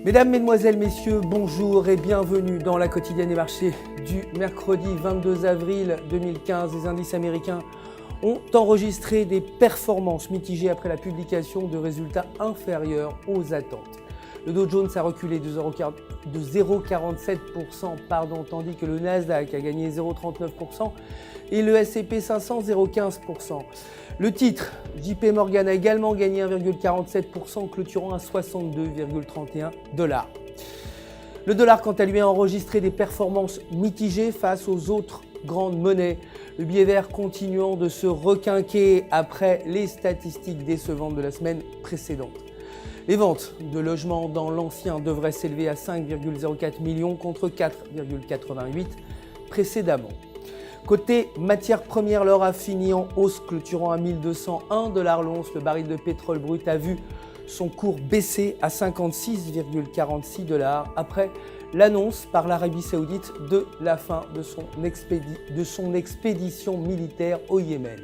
Mesdames, Mesdemoiselles, Messieurs, bonjour et bienvenue dans la quotidienne des marchés du mercredi 22 avril 2015. Les indices américains ont enregistré des performances mitigées après la publication de résultats inférieurs aux attentes. Le Dow Jones a reculé de 0,47%, tandis que le Nasdaq a gagné 0,39% et le S&P 500 0,15%. Le titre JP Morgan a également gagné 1,47%, clôturant à 62,31 $. Le dollar, quant à lui, a enregistré des performances mitigées face aux autres grandes monnaies. Le billet vert continuant de se requinquer après les statistiques décevantes de la semaine précédente. Les ventes de logements dans l'ancien devraient s'élever à 5,04 millions contre 4,88 précédemment. Côté matières premières, l'or a fini en hausse, clôturant à 1201 $ l'once. Le baril de pétrole brut a vu son cours baisser à 56,46 $ après l'annonce par l'Arabie Saoudite de la fin de son expédition militaire au Yémen.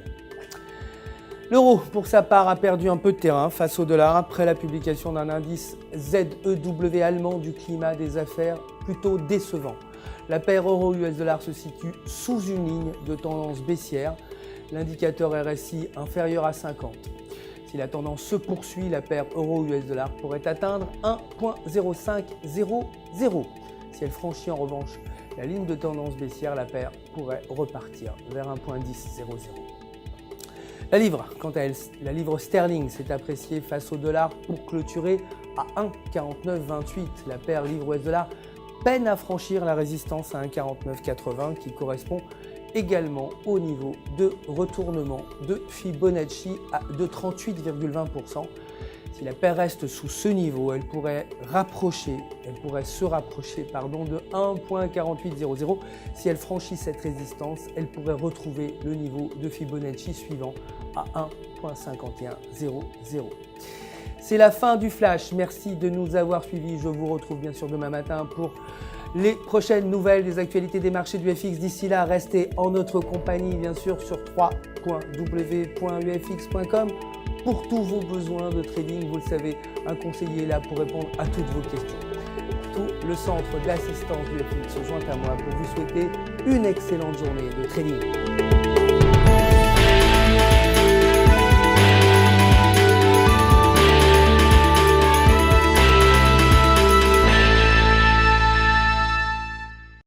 L'euro, pour sa part, a perdu un peu de terrain face au dollar après la publication d'un indice ZEW allemand du climat des affaires plutôt décevant. La paire euro-US dollar se situe sous une ligne de tendance baissière, l'indicateur RSI inférieur à 50. Si la tendance se poursuit, la paire euro-US dollar pourrait atteindre 1,0500. Si elle franchit en revanche la ligne de tendance baissière, la paire pourrait repartir vers 1,1000. La livre, quant à elle, la livre sterling s'est appréciée face au dollar pour clôturer à 1,4928. La paire livre-US dollar peine à franchir la résistance à 1,4980 qui correspond également au niveau de retournement de Fibonacci de 38,20%. Si la paire reste sous ce niveau, elle pourrait se rapprocher de 1,4800. Si elle franchit cette résistance, elle pourrait retrouver le niveau de Fibonacci suivant à 1,5100. C'est la fin du flash. Merci de nous avoir suivis. Je vous retrouve bien sûr demain matin pour les prochaines nouvelles des actualités des marchés du FX. D'ici là, restez en notre compagnie bien sûr sur www.ufx.com. Pour tous vos besoins de trading, vous le savez, un conseiller est là pour répondre à toutes vos questions. Tout le centre d'assistance du FX se joint à moi pour vous souhaiter une excellente journée de trading.